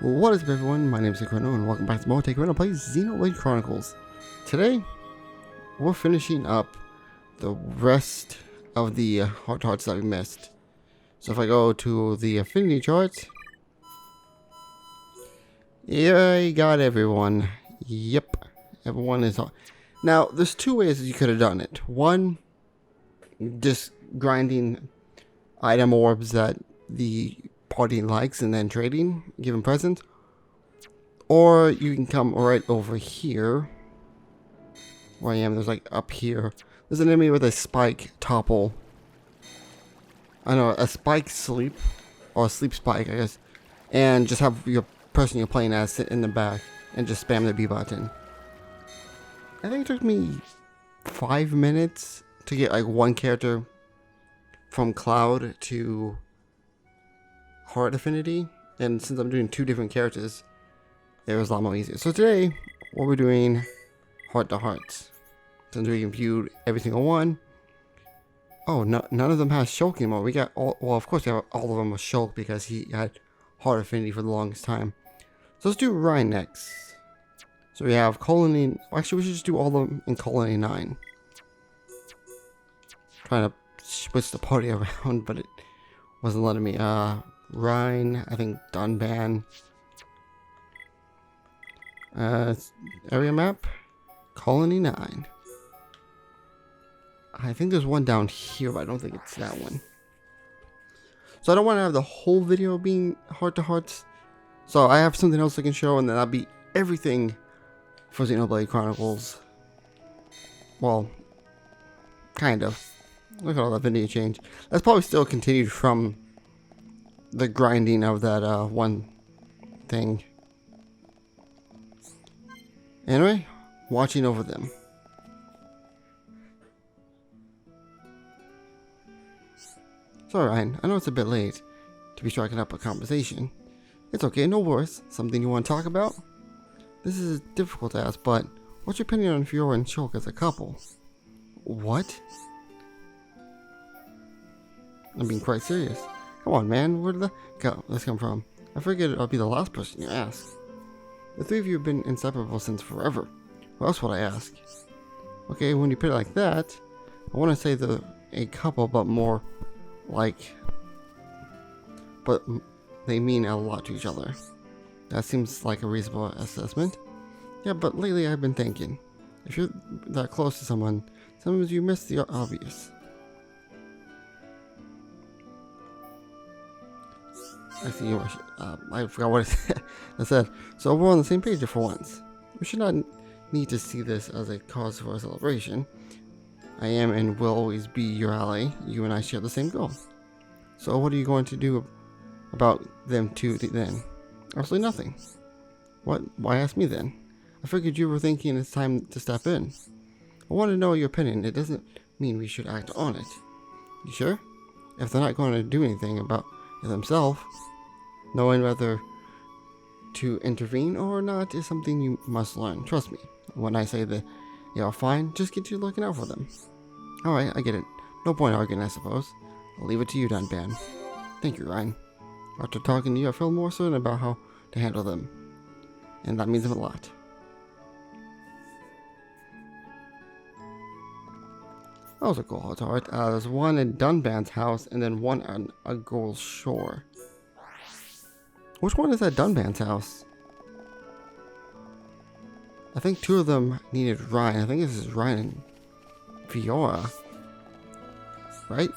What is up, everyone? My name is Xenoblade and welcome back to more Take Play Xenoblade Chronicles. Today, we're finishing up the rest of the hearts that we missed. So if I go to the affinity chart, yeah, I got everyone. Yep, everyone is on. Now, there's two ways that you could have done it. One, just grinding item orbs that the party likes and then trading, giving presents. Or you can come right over here. Where I am, there's like up here. There's an enemy with a spike topple. I know, a spike sleep. Or a sleep spike, I guess. And just have your person you're playing as sit in the back and just spam the B button. I think it took me 5 minutes to get like one character from Cloud to Heart Affinity. And since I'm doing two different characters, it was a lot more easier. So today, what we're doing, heart to hearts. Since we viewed every single one. Oh, no, none of them has Shulk anymore. We got all, well, of course we have all of them with Shulk because he had heart affinity for the longest time. So let's do Ryan next. So we have Colony, well, actually we should just do all of them in Colony 9. Trying to switch the party around, but it wasn't letting me. Ryan, I think Dunban. Area map, Colony 9. I think there's one down here, but I don't think it's that one. So I don't want to have the whole video being heart to hearts. So I have something else I can show, and then that'll be everything for Xenoblade Chronicles. Well, kind of. Look at all that video change. That's probably still continued from the grinding of that one thing. Anyway, watching over them. Sorry, Ryan, I know it's a bit late to be striking up a conversation. It's okay, no worries. Something you want to talk about? This is difficult to ask, but what's your opinion on Fiora and Shulk as a couple? What? I'm being quite serious. Come on, man, where did this come from? I figured I'll be the last person you ask. The three of you have been inseparable since forever. What else would I ask? Okay, when you put it like that, I want to say they're a couple, but more like... But they mean a lot to each other. That seems like a reasonable assessment. Yeah, but lately I've been thinking. If you're that close to someone, sometimes you miss the obvious. I see you. I forgot what I said. So we're on the same page for once. We should not need to see this as a cause for a celebration. I am and will always be your ally. You and I share the same goal. So what are you going to do about them two then? Absolutely nothing. What? Why ask me then? I figured you were thinking it's time to step in. I want to know your opinion. It doesn't mean we should act on it. You sure? If they're not going to do anything about it themselves, knowing whether to intervene or not is something you must learn. Trust me. When I say that they are fine, just get you looking out for them. Alright, I get it. No point arguing, I suppose. I'll leave it to you, Dunban. Thank you, Ryan. After talking to you, I feel more certain about how to handle them. And that means a lot. That was a cool heart. There's one in Dunban's house and then one on a girl's shore. Which one is at Dunban's house? I think two of them needed Ryan. I think this is Ryan and Fiora. Right?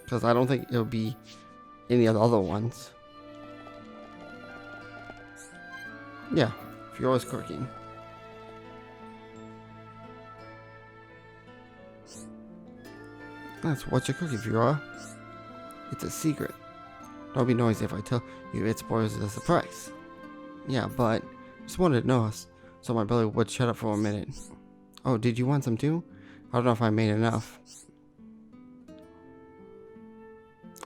Because I don't think it would be any of the other ones. Yeah, Fiora's cooking. That's what's your cooking, Fiora? It's a secret. Don't be noisy if I tell you it spoils the surprise. Yeah, but just wanted to know so my belly would shut up for a minute. Oh, did you want some too? I don't know if I made enough.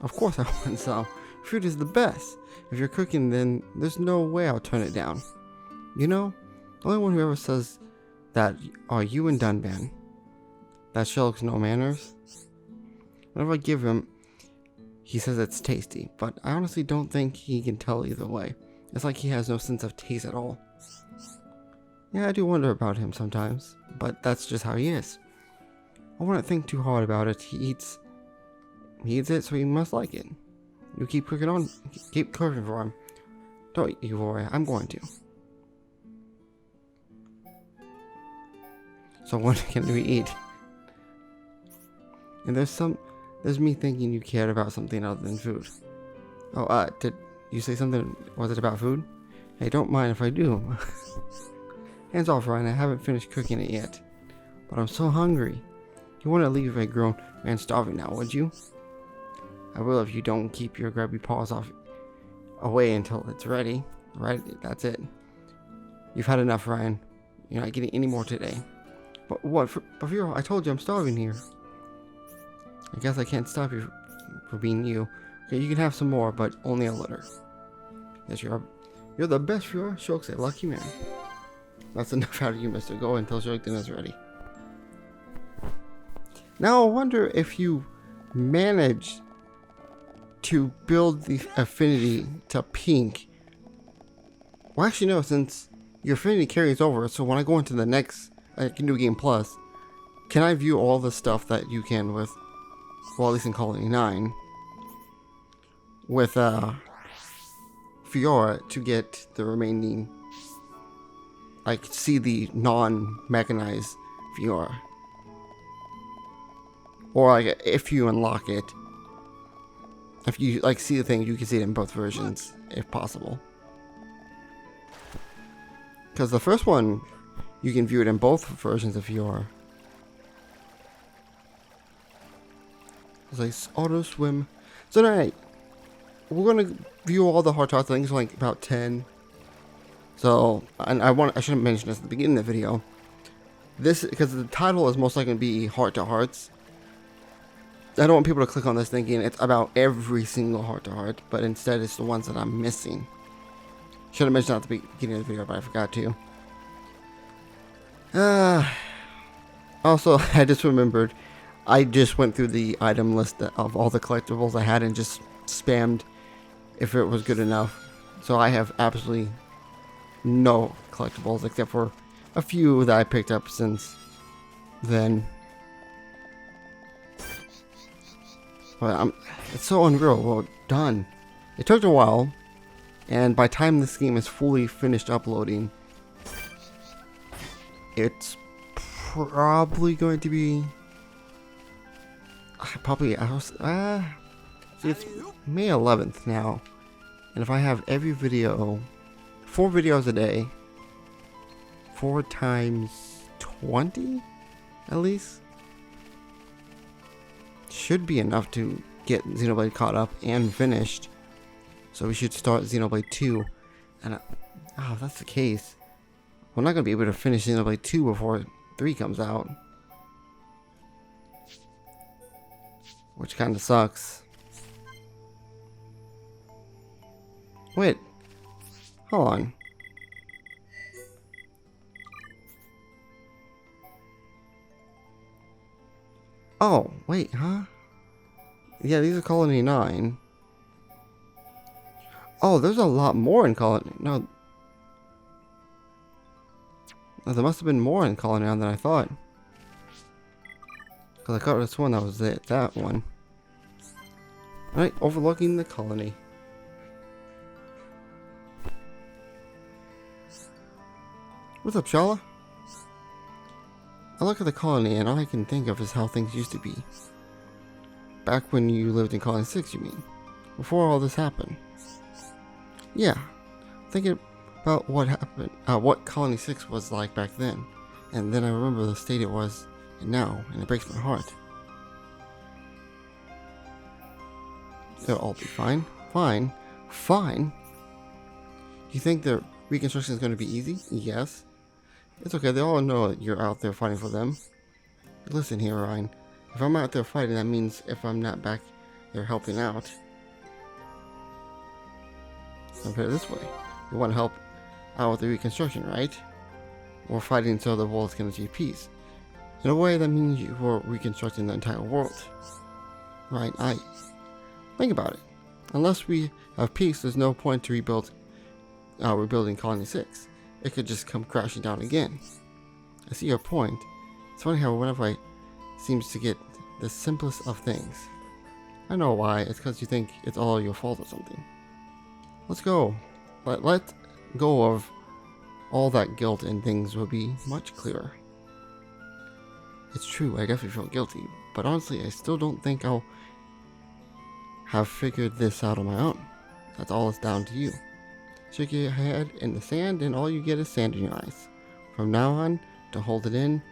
Of course I want some. Food is the best. If you're cooking, then there's no way I'll turn it down. You know, the only one who ever says that are you and Dunban. That Shulk's no manners. Whenever I give him, he says it's tasty, but I honestly don't think he can tell either way. It's like he has no sense of taste at all. Yeah, I do wonder about him sometimes, but that's just how he is. I wouldn't think too hard about it. He eats it, so he must like it. You keep cooking for him. Don't you worry, I'm going to. So what can we eat? And there's me thinking you cared about something other than food. Oh, did you say something? Was it about food? Hey, don't mind if I do. Hands off, Ryan. I haven't finished cooking it yet. But I'm so hungry. You wouldn't leave a grown man starving now, would you? I will if you don't keep your grubby paws away until it's ready. Right? That's it. You've had enough, Ryan. You're not getting any more today. But what? But I told you I'm starving here. I guess I can't stop you for being you. Okay, you can have some more, but only a little. Yes, you're the best for your Shulk's a lucky man. That's enough out of you, mister. Go until your dinner's ready. Now, I wonder if you managed to build the affinity to pink. Well, actually, no, since your affinity carries over, so when I go into the next, I can do Game Plus, can I view all the stuff that you can with, well, at least in Colony 9, with Fiora to get the remaining, like, see the non-mechanized Fiora. Or, like, if you unlock it, if you, like, see the thing, you can see it in both versions, if possible. Because the first one, you can view it in both versions of Fiora. It's like auto swim. So tonight, we're gonna view all the heart things, like about 10. So, and I should have mentioned this at the beginning of the video. This, because the title is most likely going to be Heart to Hearts. I don't want people to click on this thinking it's about every single Heart to Heart, but instead it's the ones that I'm missing. Should have mentioned that at the beginning of the video, but I forgot to. Also, I just remembered, I just went through the item list of all the collectibles I had and just spammed if it was good enough. So I have absolutely no collectibles except for a few that I picked up since then. But it's so unreal. Well done. It took a while, and by the time this game is fully finished uploading, it's probably going to be see, it's May 11th now, and if I have every video, 4 videos a day, 4 times 20 at least, should be enough to get Xenoblade caught up and finished. So we should start Xenoblade 2, and if that's the case, we're not going to be able to finish Xenoblade 2 before 3 comes out, which kind of sucks. Wait, hold on. Oh, wait, huh? Yeah, these are Colony 9. Oh, there's a lot more in Colony. No, there must have been more in Colony 9 than I thought. Because I got this one, that was it, that one. Alright, overlooking the colony. What's up, Shala? I look at the colony and all I can think of is how things used to be. Back when you lived in Colony 6, you mean? Before all this happened. Yeah, thinking about what happened, what Colony 6 was like back then. And then I remember the state it was in now, and it breaks my heart. They'll all be fine. Fine. Fine. You think the reconstruction is going to be easy? Yes. It's okay, they all know that you're out there fighting for them. Listen here, Ryan. If I'm out there fighting, that means if I'm not back there helping out. I'll put it this way. You want to help out with the reconstruction, right? We're fighting so the world can achieve peace. In a way, that means you are reconstructing the entire world. Right? Think about it. Unless we have peace, there's no point to rebuilding Colony 6. It could just come crashing down again. I see your point. It's funny how whenever I seems to get the simplest of things. I know why. It's because you think it's all your fault or something. Let's go. Let go of all that guilt and things will be much clearer. It's true, I definitely feel guilty, but honestly, I still don't think I'll have figured this out on my own. That's all it's down to you. Shake your head in the sand and all you get is sand in your eyes. From now on, to hold it in,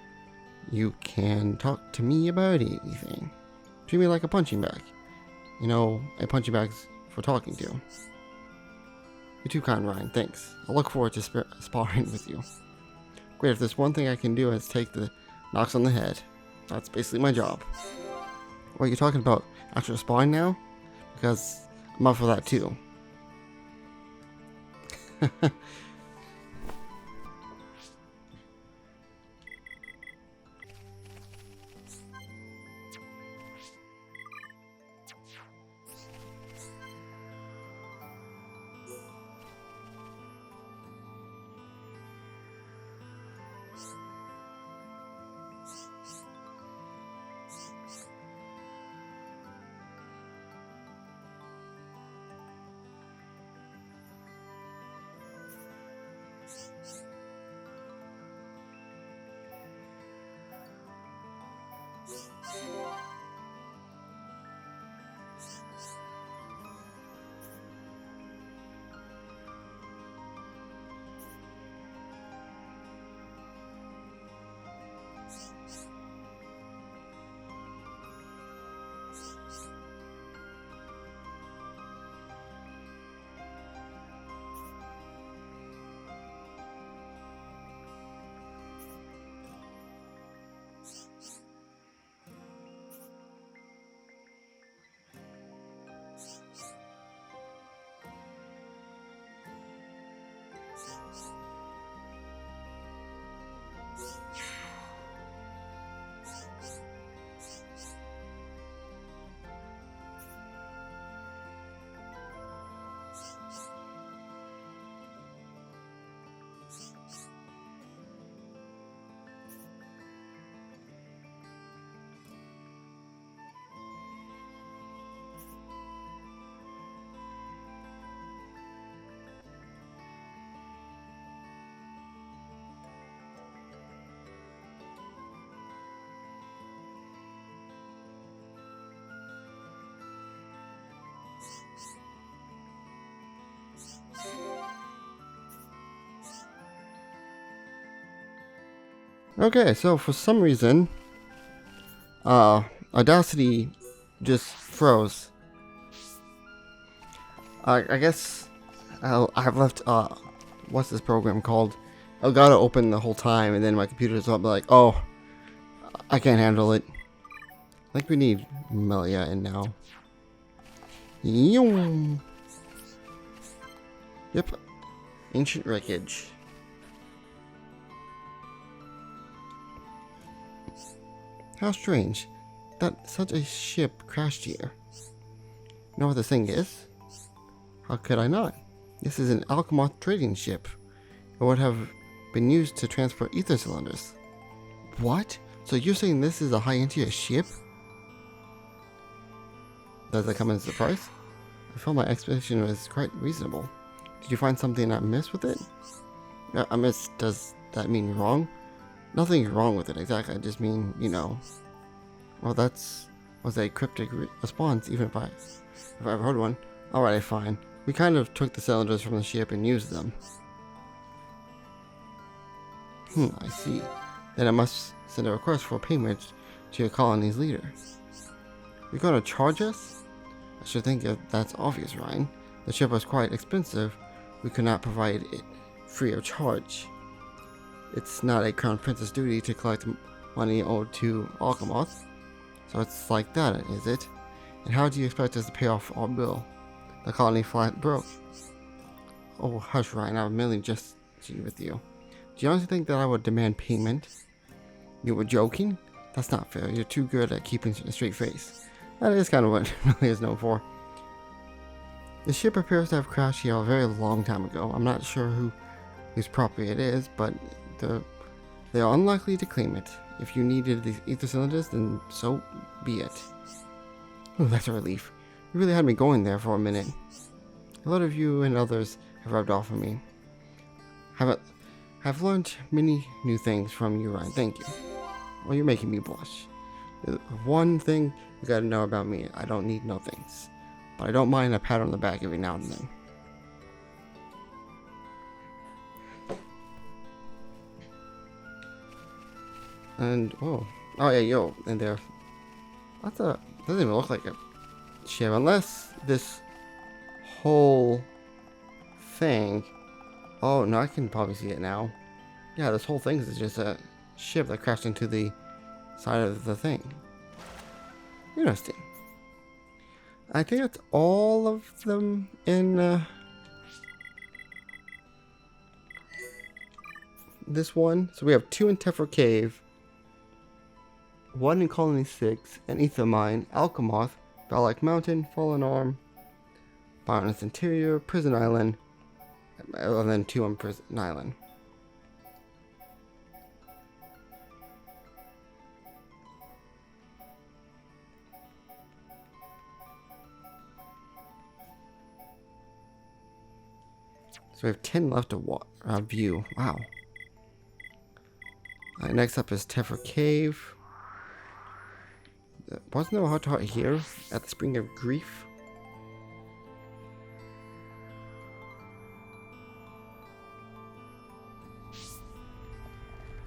you can talk to me about anything. Treat me like a punching bag. You know, a punching bag's for talking to. You're too kind, Ryan, thanks. I look forward to sparring with you. Great, if there's one thing I can do is take the knocks on the head. That's basically my job. What, you're talking about actual sparring now? Because I'm up for that too. Okay, so for some reason, Audacity just froze. I guess I've left, what's this program called? Elgato open the whole time, and then my computer's up like, oh, I can't handle it. I think we need Melia in now. Yep. Ancient wreckage. How strange that such a ship crashed here. You know what the thing is? How could I not? This is an Alchemoth trading ship. It would have been used to transport ether cylinders. What? So you're saying this is a high-end ship? Does that come as a surprise? I felt my expectation was quite reasonable. Did you find something I missed with it? I missed, does that mean wrong? Nothing's wrong with it exactly, I just mean, you know. Well, was a cryptic response, even if I ever heard one. Alright, fine. We kind of took the cylinders from the ship and used them. I see. Then I must send a request for payment to your colony's leader. You're gonna charge us? I should think that's obvious, Ryan. The ship was quite expensive. We could not provide it free of charge. It's not a crown prince's duty to collect money owed to Alchemoth. So it's like that, is it? And how do you expect us to pay off our bill? The colony flat broke. Oh, hush, Ryan, I'm merely just with you. Do you honestly think that I would demand payment? You were joking? That's not fair. You're too good at keeping a straight face. That is kind of what Melia is known for. The ship appears to have crashed here a very long time ago. I'm not sure whose property it is, but they are unlikely to claim it. If you needed these ether cylinders, then so be it. Oh, that's a relief. You really had me going there for a minute. A lot of you and others have rubbed off on me. Have learned many new things from you, Ryan. Thank you. Well, you're making me blush. One thing you gotta know about me, I don't need no things. But I don't mind a pat on the back every now and then. And, oh yeah, yo, and there. Doesn't even look like a ship, unless this whole thing. Oh, no, I can probably see it now. Yeah, this whole thing is just a ship that crashed into the side of the thing. Interesting. I think that's all of them in this one. So we have 2 in Tephra Cave, 1 in Colony 6, an Ether Mine, Alchemoth, Balak Mountain, Fallen Arm, Bionis Interior, Prison Island, and then 2 on Prison Island. So we have 10 left to view. Wow. Next up is Tephra Cave. Wasn't there a hot tot here at the Spring of Grief?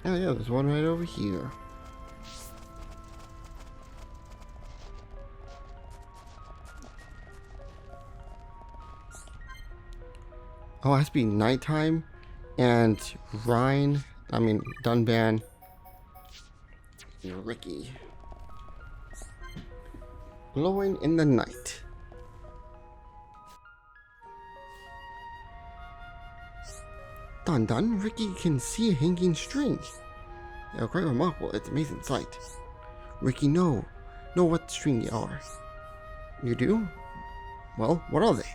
Oh yeah, there's one right over here. Oh, it has to be nighttime, and Dunban, and Ricky. Glowing in the night. Dun, Ricky can see a hanging string. Yeah, quite remarkable. It's an amazing sight. Ricky, know what string they are. You do? Well, what are they?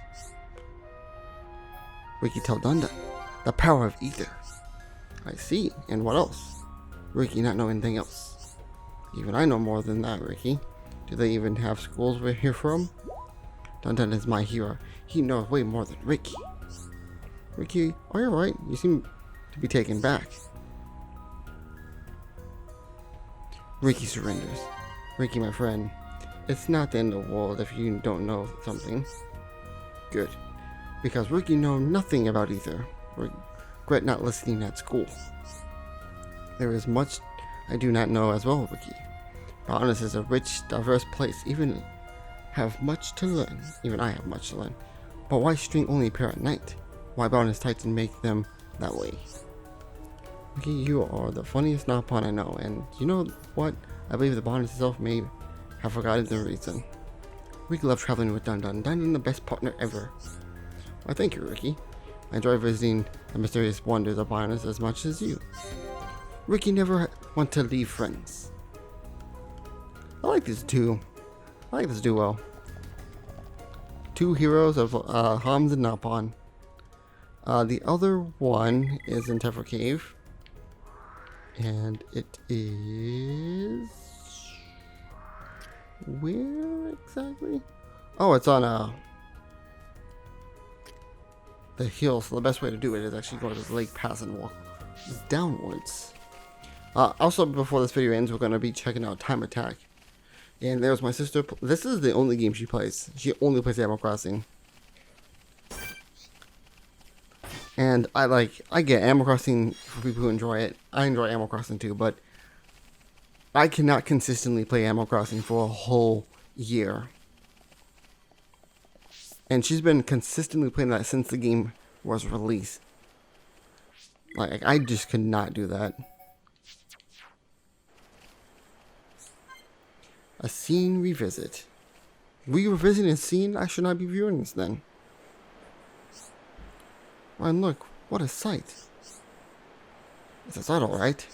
Ricky tell Dunda. The power of ether. I see. And what else? Ricky not know anything else. Even I know more than that, Ricky. Do they even have schools we're here from? Dunda is my hero. He knows way more than Ricky. Ricky, are you alright? You seem to be taken back. Ricky surrenders. Ricky, my friend, it's not the end of the world if you don't know something. Good. Because Ricky knows nothing about ether. Regret not listening at school. There is much I do not know as well, Ricky. Bionis is a rich, diverse place. Even I have much to learn. But why string only appear at night? Why Bionis Titan make them that way? Ricky, you are the funniest Napon I know, and you know what? I believe the Bionis itself may have forgotten the reason. Ricky loves traveling with Dun. Dun the best partner ever. Why, thank you, Ricky. I enjoy visiting the mysterious wonders of Bionis as much as you. Ricky never want to leave friends. I like this duo. Well. 2 heroes of Hams and Napon. The other one is in Tephra Cave. And it is... where exactly? Oh, it's on the hill, so the best way to do it is actually go to the lake pass and walk downwards. Also, before this video ends, we're going to be checking out Time Attack. And there's my sister. This is the only game she plays. She only plays Animal Crossing. And I get Animal Crossing for people who enjoy it. I enjoy Animal Crossing too, but I cannot consistently play Animal Crossing for a whole year. And she's been consistently playing that since the game was released. Like, I just could not do that. A scene revisit. We revisiting a scene? I should not be viewing this then. Ryan, look, what a sight. It's a sight, alright.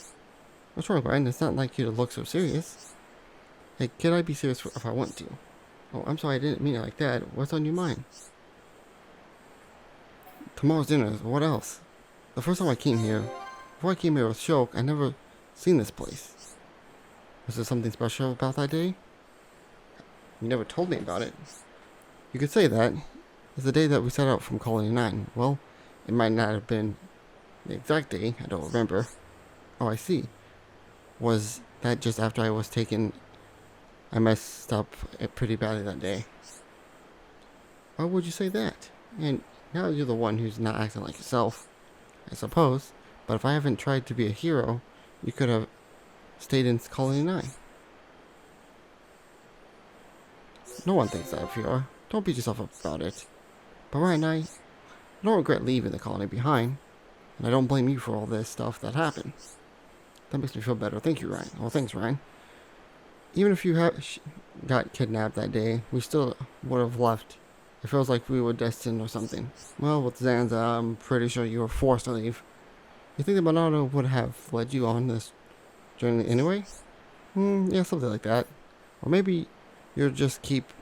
What's wrong, Ryan? It's not like you to look so serious. Hey, can I be serious if I want to? Oh, I'm sorry, I didn't mean it like that. What's on your mind? Tomorrow's dinner. What else? The first time I came here, before I came here with Shulk, I never seen this place. Was there something special about that day? You never told me about it. You could say that. It's the day that we set out from Colony 9. Well, it might not have been the exact day. I don't remember. Oh, I see. Was that just after I was taken? I messed up pretty badly that day. Why would you say that? And now you're the one who's not acting like yourself, I suppose. But if I haven't tried to be a hero, you could have stayed in Colony 9. No one thinks that of you. Don't beat yourself up about it. But right now, I don't regret leaving the colony behind. And I don't blame you for all this stuff that happened. That makes me feel better. Thank you, Ryan. Oh, thanks, Ryan. Even if you got kidnapped that day, we still would have left. It feels like we were destined or something. Well, with Zanza, I'm pretty sure you were forced to leave. You think the Monado would have led you on this journey anyway? Yeah, something like that. Or maybe you'll just keep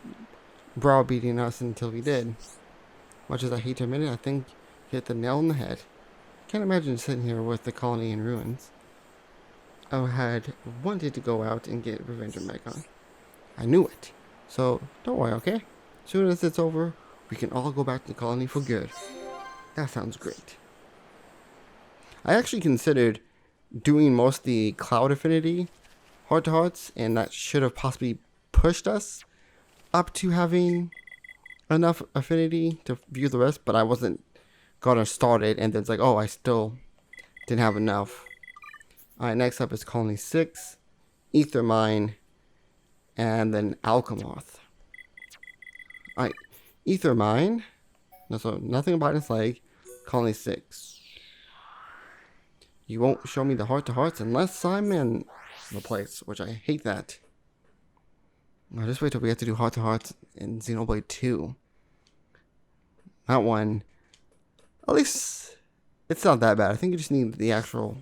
browbeating us until we did. Much as I hate to admit it, I think you hit the nail on the head. Can't imagine sitting here with the colony in ruins. I had wanted to go out and get revenge on Mekon. I knew it. So, don't worry, okay? Soon as it's over, we can all go back to the colony for good. That sounds great. I actually considered doing most of the Cloud Affinity heart-to-hearts, and that should have possibly pushed us up to having enough affinity to view the rest, but I wasn't gonna start it, and then it's like, oh, I still didn't have enough. Alright, next up is Colony 6, Ether Mine, and then Alchemoth. Alright, Ether Mine, so nothing about its leg, Colony 6. You won't show me the heart-to-hearts unless I'm in the place, which I hate that. I'll just wait till we have to do heart-to-hearts in Xenoblade 2. That one, at least, it's not that bad. I think you just need the actual,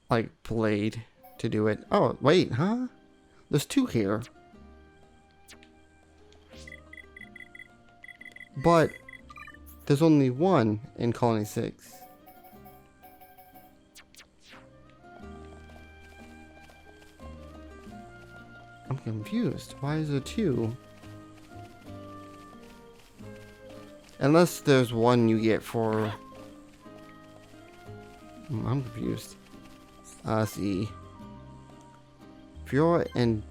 like, blade to do it. Oh, wait, huh? There's 2 here. But there's only 1 in Colony 6. I'm confused. Why is there 2? Unless there's 1 you get for... I'm confused. Let's see. Fiora and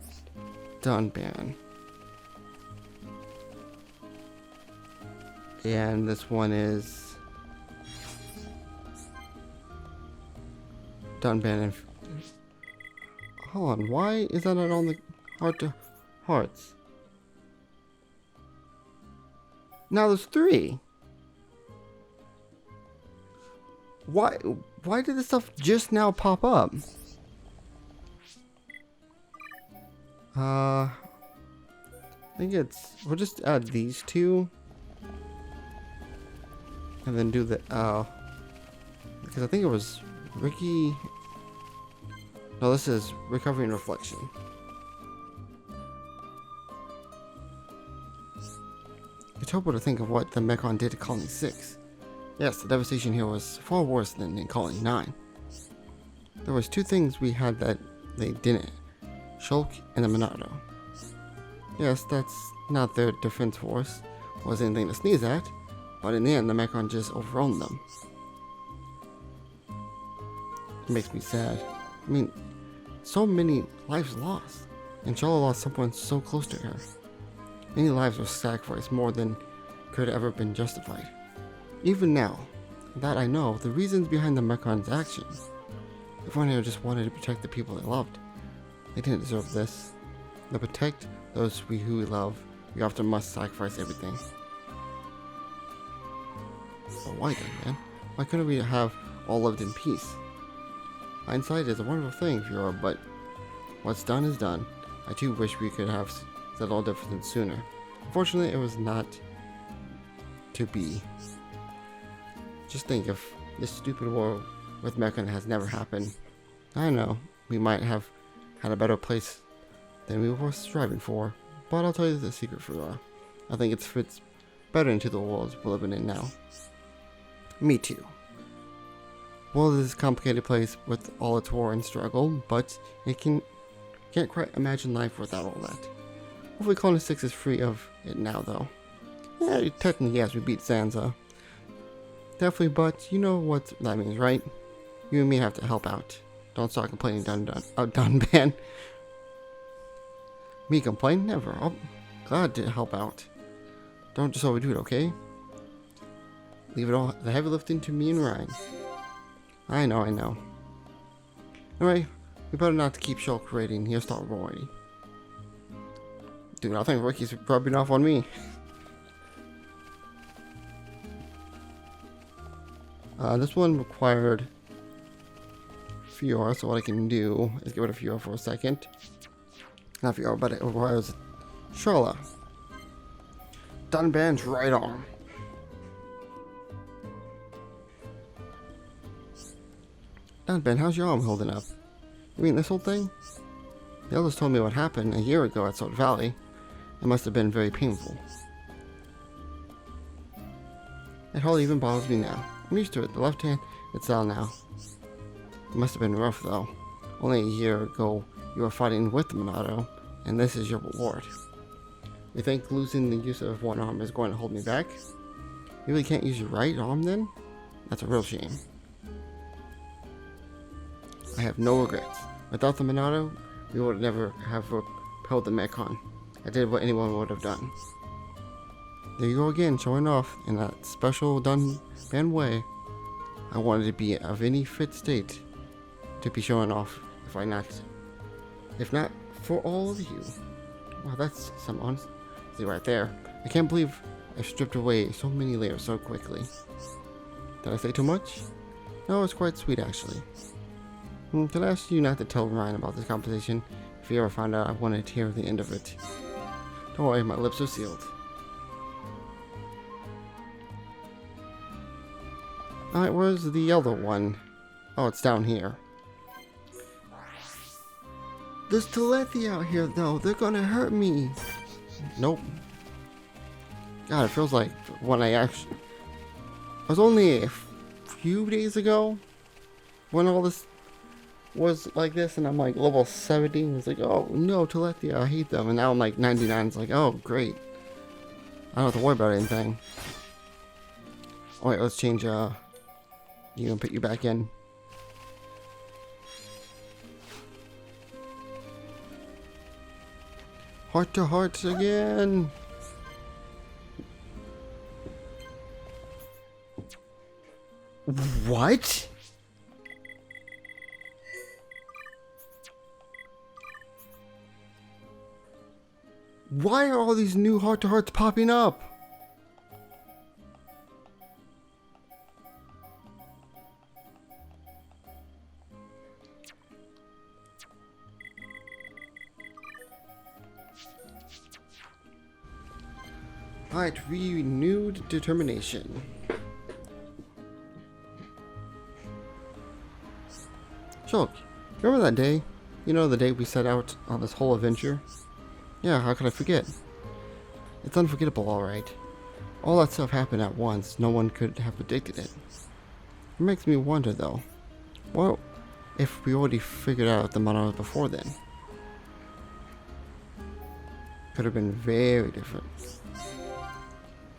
Dunban. And this one is... Dunban and... Hold on, why is that not on the heart-to-hearts? Now there's 3. Why did this stuff just now pop up? I think we'll just add these 2. And then do the, because I think it was Ricky. No, this is Recovery and Reflection. It's hopeful to think of what the Mekon did to Colony 6. Yes, the devastation here was far worse than in Colony 9. There was 2 things we had that they didn't. Shulk and the Monado. Yes, that's not their defense force. Wasn't anything to sneeze at. But in the end, the Mekon just overrun them. It makes me sad. I mean, so many lives lost. And Charlotte lost someone so close to her. Many lives were sacrificed more than could have ever been justified. Even now, that I know the reasons behind the Mekon's actions. Everyone here just wanted to protect the people they loved. They didn't deserve this. To protect those who we love, we often must sacrifice everything. But why then, man? Why couldn't we have all lived in peace? Hindsight is a wonderful thing, Fiora, but what's done is done. I too wish we could have settled difference sooner. Unfortunately, it was not to be. Just think if this stupid war with Mekon has never happened. I know, we might have had a better place than we were striving for, but I'll tell you the secret, Fiora. I think it fits better into the world we're living in now. Me too. World is a complicated place with all its war and struggle, but it can't quite imagine life without all that. Hopefully Colony 6 is free of it now, though. Yeah, technically, yes, we beat Sansa. Definitely, but you know what that means, right? You and me have to help out. Don't start complaining, done, ban. Me complain? Never. I'm glad to help out. Don't just overdo it, okay? Leave it all, the heavy lifting, to me and Ryan. I know. Anyway, we better not keep Shulk raiding. He'll start roaring. Dude, I think Ricky's rubbing off on me. This one required Fiora, so what I can do is get rid of Fiora for a second. Not Fiora, but it requires Sharla. Dunban's right arm. Dunban, how's your arm holding up? You mean this whole thing? The elders told me what happened a year ago at Salt Valley. It must have been very painful. It hardly even bothers me now. I'm used to it. The left hand, it's out now. It must have been rough, though. Only a year ago, you were fighting with the Monado, and this is your reward. You think losing the use of one arm is going to hold me back? You really can't use your right arm, then? That's a real shame. I have no regrets. Without the Monado, we would never have repelled the Mekon. I did what anyone would have done. There you go again, showing off in that special Dunban way. I wanted to be of any fit state to be showing off if not for all of you. Wow, that's some honesty right there. I can't believe I stripped away so many layers so quickly. Did I say too much? No, it's quite sweet actually. Could I ask you not to tell Ryan about this conversation if he ever found out I wanted to hear the end of it? Don't worry, my lips are sealed. Alright, where's the other one? Oh, it's down here. There's telepathy out here, though. They're gonna hurt me. Nope. God, it feels like when it was only a few days ago when all this was like this, and I'm like level 70. It's like, oh no, telepathy, I hate them. And now I'm like 99. It's like, oh great. I don't have to worry about anything. Alright, let's change, you and put you back in. Heart to hearts again. What? Why are all these new heart to hearts popping up? Alright, renewed determination. Shulk, remember that day? You know, the day we set out on this whole adventure? Yeah, how could I forget? It's unforgettable, alright. All that stuff happened at once. No one could have predicted it. It makes me wonder, though. What if we already figured out the Mono before then? Could have been very different.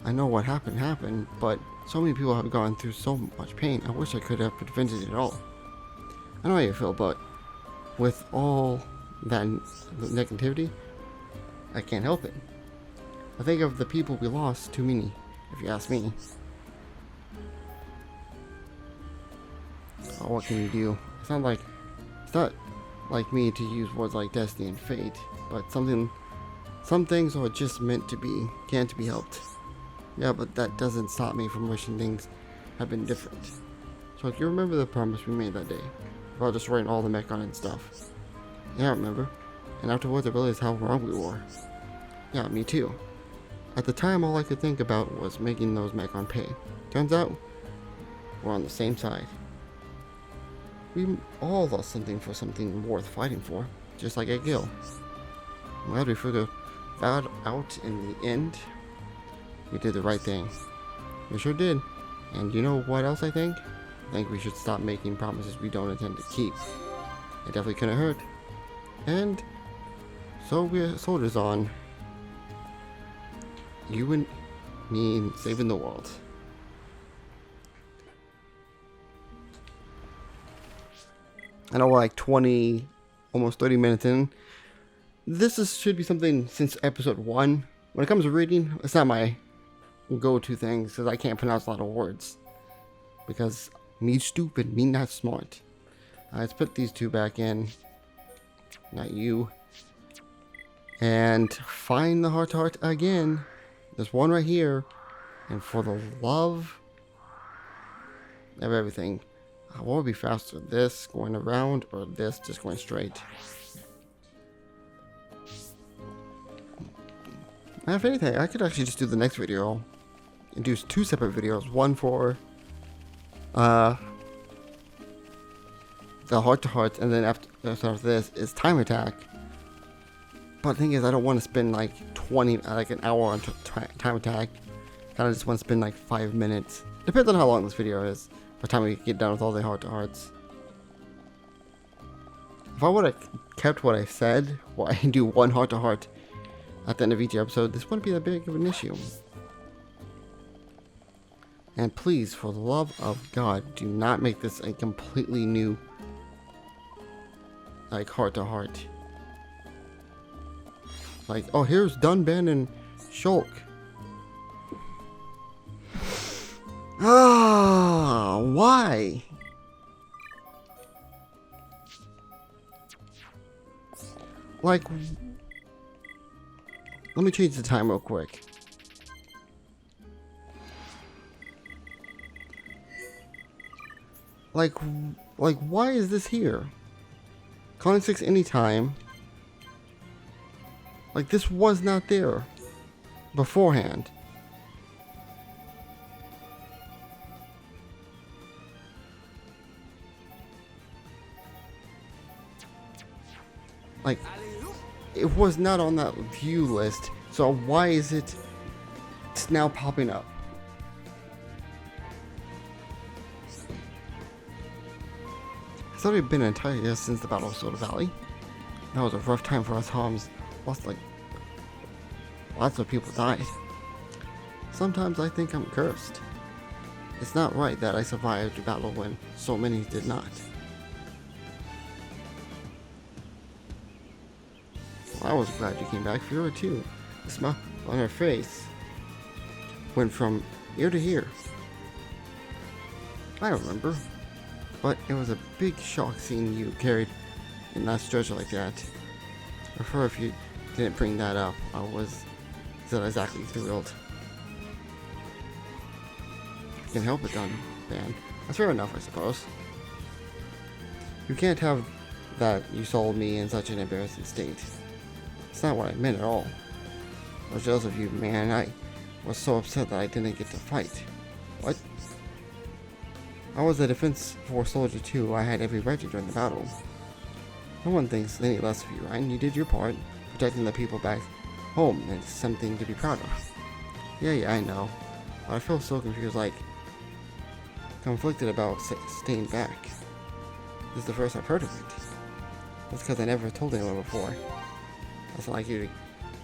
I know what happened, but so many people have gone through so much pain. I wish I could have prevented it all. I know how you feel, but with all that negativity, I can't help it. I think of the people we lost, too many, if you ask me. Oh, what can you do? It's not like me to use words like destiny and fate, but some things are just meant to be, can't be helped. Yeah, but that doesn't stop me from wishing things had been different. So if you remember the promise we made that day about destroying all the Mekon and stuff. Yeah, I remember. And afterwards I realized how wrong we were. Yeah, me too. At the time all I could think about was making those Mekon pay. Turns out, we're on the same side. We all lost something for something worth fighting for, just like at Gil. I'm glad we figured that out in the end. We did the right thing. We sure did. And you know what else I think? I think we should stop making promises we don't intend to keep. It definitely couldn't hurt. And so we're soldiers on. You and me saving the world. I know we're like 20, almost 30 minutes in. Should be something since episode 1. When it comes to reading, it's not my go-to thing because I can't pronounce a lot of words. Because me stupid, me not smart. Let's put these two back in. Not you. And find the heart-to-heart again. There's one right here. And for the love of everything, what would be faster? This going around or this just going straight? If anything, I could actually just do the next video and do 2 separate videos. One for the heart-to-heart, and then after this is time attack. But the thing is, I don't want to spend like an hour on time attack. Kind of just want to spend like 5 minutes. Depends on how long this video is. By the time we get done with all the heart-to-hearts. If I would have kept what I said, well, I do 1 heart-to-heart at the end of each episode, this wouldn't be that big of an issue. And please, for the love of God, do not make this a completely new, like, heart-to-heart. Like, oh, here's Dunban and Shulk. Ah, why? Like, let me change the time real quick. Like, why is this here? Calling 6 anytime. Like, this was not there beforehand. Like, it was not on that view list, so why is it's now popping up? It's already been an entire year since the Battle of Soda Valley. That was a rough time for us Homs. Lost like lots of people died. Sometimes I think I'm cursed. It's not right that I survived the battle when so many did not. I was glad you came back, Fiora too. The smile on her face went from ear to ear. I remember, but it was a big shock seeing you carried in that stretcher like that. I prefer if you didn't bring that up. I was not exactly thrilled. I can help it, Dunban. That's fair enough, I suppose. You can't have that you sold me in such an embarrassing state. It's not what I meant at all. I was jealous of you, man. I was so upset that I didn't get to fight. What? I was a defense force soldier too. I had every right to join the battle. No one thinks any less of you, Ryan. You did your part. Protecting the people back home, and it's something to be proud of. Yeah, I know. But I feel so confused, like conflicted about staying back. This is the first I've heard of it. That's because I never told anyone before. It's like you to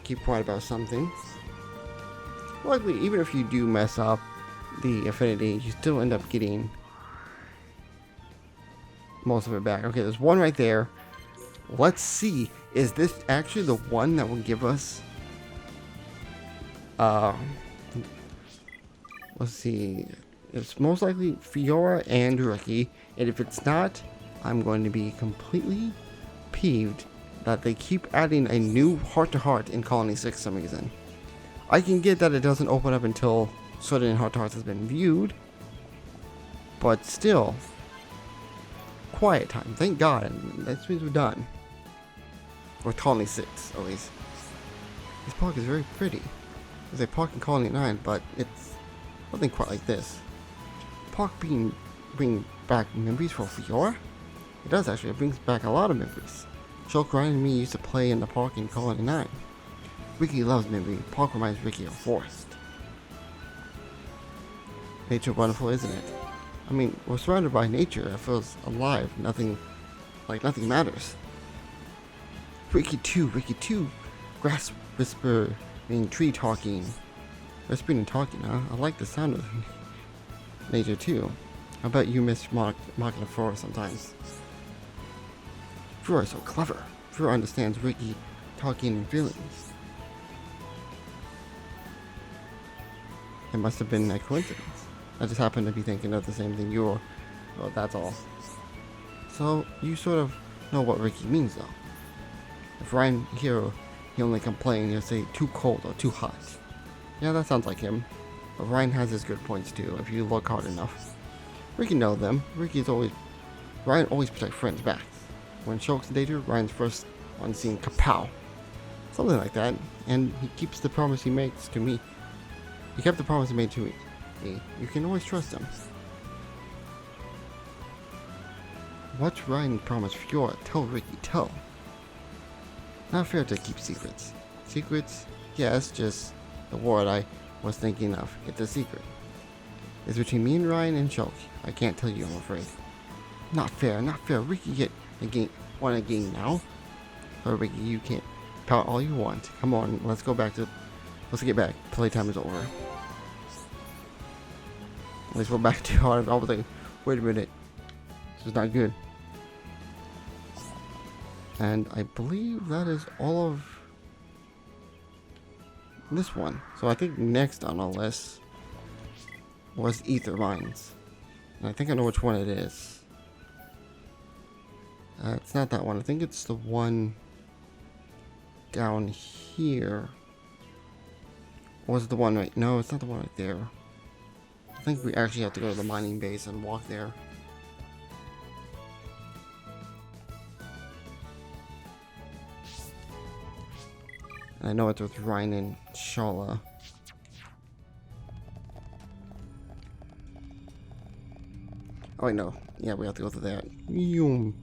keep quiet about something. Luckily, even if you do mess up the affinity, you still end up getting most of it back. Okay, there's one right there. Let's see. Is this actually the one that will give us... let's see. It's most likely Fiora and Rookie. And if it's not, I'm going to be completely peeved that they keep adding a new heart-to-heart in Colony 6 for some reason. I can get that it doesn't open up until certain heart-to-hearts has been viewed, but still, quiet time, thank God, and that means we're done. Or Colony 6, at least. This park is very pretty. There's a park in Colony 9, but it's nothing quite like this. Park bring back memories for Fiora? It does actually, it brings back a lot of memories. Shulk, Ryan, and me used to play in the park in Colony 9. Ricky loves memory. Park reminds Ricky of Forest. nature wonderful, isn't it? I mean, we're surrounded by nature. It feels alive. Nothing matters. Ricky 2. Grass whisper, meaning tree talking. Whispering and talking, huh? I like the sound of nature too. I bet you miss mocking a Flora sometimes. Flora is so clever. Flora understands Ricky talking and feelings. It must have been a coincidence. I just happened to be thinking of the same thing you were. Well, that's all. So, you sort of know what Ricky means though. If Ryan here, he only complain, he'll say too cold or too hot. Yeah, that sounds like him. But Ryan has his good points too, if you look hard enough. Ricky knows them. Ryan always protects friends' backs. When Shulk's in danger, Ryan's first on scene, kapow. Something like that. And he keeps the promise he makes to me. He kept the promise he made to me. You can always trust him. What's Ryan promised Fiora? Tell Ricky, tell. Not fair to keep secrets. Secrets? Yes, just the word I was thinking of. It's a secret. It's between me and Ryan and Shulk. I can't tell you, I'm afraid. Not fair. Ricky get want a game now. But Ricky, you can't pout all you want. Come on, let's get back. Playtime is over. At least we're back to hard. I was like, wait a minute. This is not good. And I believe that is all of this one. So I think next on our list was Ether Mines. And I think I know which one it is. It's not that one. I think it's the one down here. Or was it the one right? No, it's not the one right there. I think we actually have to go to the mining base and walk there. And I know it's with Ryan and Shala. Oh wait, no. Yeah, we have to go through that. Yoom.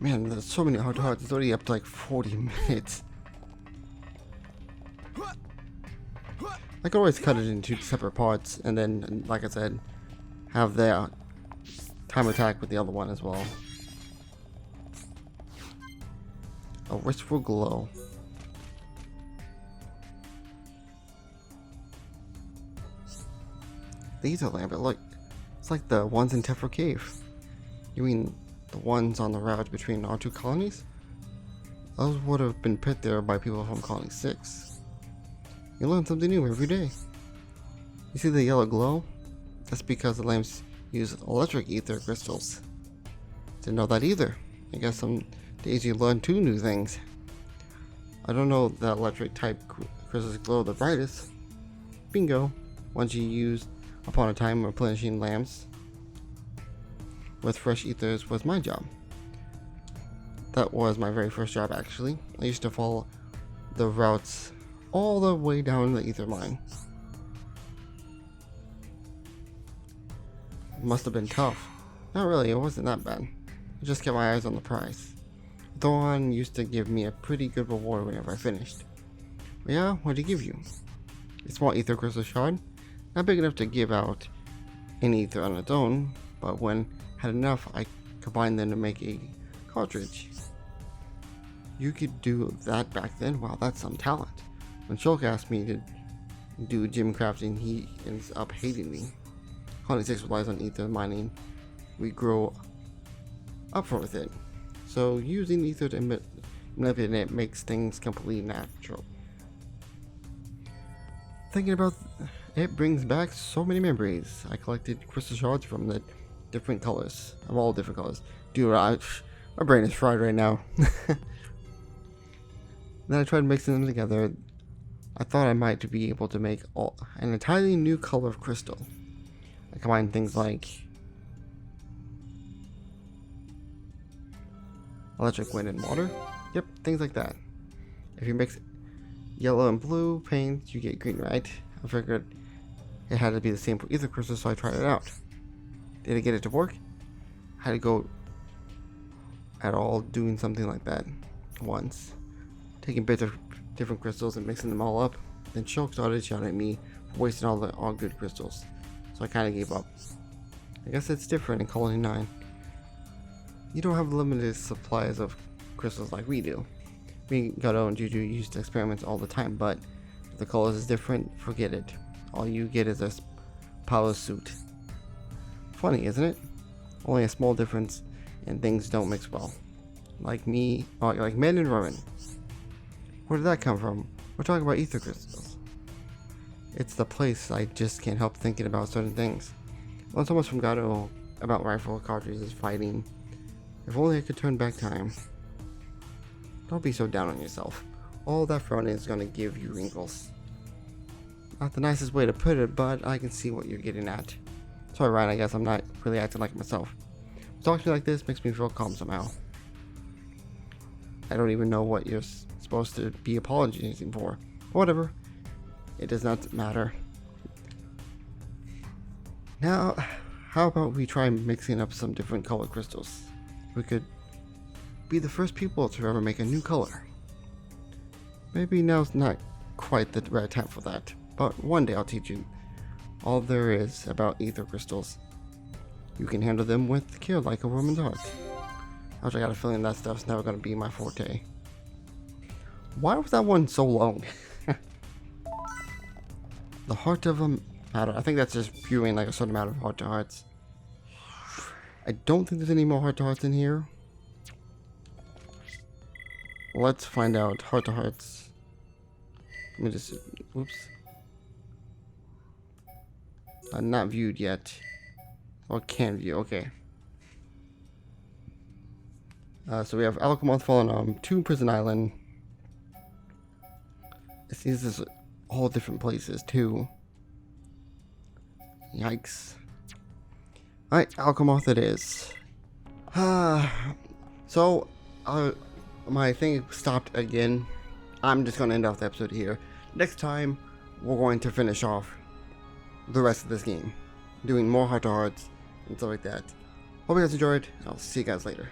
Man, there's so many hard hearts. It's already up to like 40 minutes. I could always cut it into separate parts and then, like I said, have the time attack with the other one as well. A wistful glow. These are lamp. Look, it's like the ones in Tephra Cave. You mean the ones on the route between our two colonies? Those would have been put there by people from Colony 6. You learn something new every day. You see the yellow glow? That's because the lamps use electric ether crystals. Didn't know that either. I guess some days you learn 2 new things. I don't know that electric type crystals glow the brightest. Bingo. Once you used upon a time replenishing lamps with fresh ethers was my job. That was my very first job actually. I used to follow the routes all the way down the ether mine. It must have been tough. Not really, it wasn't that bad. I just kept my eyes on the prize. Thoron used to give me a pretty good reward whenever I finished. But yeah, what did he give you? A small ether crystal shard. Not big enough to give out any ether on its own, but when had enough, I combined them to make a cartridge. You could do that back then? Wow, that's some talent. When Shulk asked me to do gem crafting, he ends up hating me. Colony 6 relies on ether mining. We grow up with it. So using ether to manipulate it makes things completely natural. Thinking about it brings back so many memories. I collected crystal shards from the different colors, of all different colors. Dude, my brain is fried right now. Then I tried mixing them together. I thought I might be able to make an entirely new color of crystal. I combined things like electric, wind, and water. Yep, things like that. If you mix yellow and blue paint, you get green, right? I figured it had to be the same for ether crystal, so I tried it out. Did I get it to work? Had to go at all doing something like that once. Taking bits of different crystals and mixing them all up. Then Shulk started shouting at me for wasting all good crystals. So I kind of gave up. I guess it's different in Colony 9. You don't have limited supplies of crystals like we do. Me, Gato, and Juju used to experiments all the time, but if the colors is different, forget it. All you get is a power suit. Funny, isn't it? Only a small difference and things don't mix well. Like me, like men and women. Where did that come from? We're talking about ether crystals. It's the place I just can't help thinking about certain things. Learned so much from Gato about rifle cartridges, fighting. If only I could turn back time. Don't be so down on yourself. All that frowning is gonna give you wrinkles. Not the nicest way to put it, but I can see what you're getting at. Sorry, Ryan, I guess I'm not really acting like myself. Talking to you like this makes me feel calm somehow. I don't even know what you're supposed to be apologizing for. Whatever. It does not matter. Now, how about we try mixing up some different color crystals? We could be the first people to ever make a new color. Maybe now's not quite the right time for that, but one day I'll teach you all there is about ether crystals. You can handle them with care like a woman's heart. I got a feeling that stuff's never going to be my forte. Why was that one so long? The heart of a matter. I think that's just viewing like a certain amount of heart to hearts. I don't think there's any more heart to hearts in here. Let's find out. Heart to hearts. Let me just. Oops. Not viewed yet. Or can view. Okay. So we have Alchemoth Fallen Arm, 2 Prison Island. It seems this all different places too. Yikes. Alright, Alchemoth it is. So, my thing stopped again. I'm just going to end off the episode here. Next time, we're going to finish off the rest of this game. Doing more heart to hearts and stuff like that. Hope you guys enjoyed. I'll see you guys later.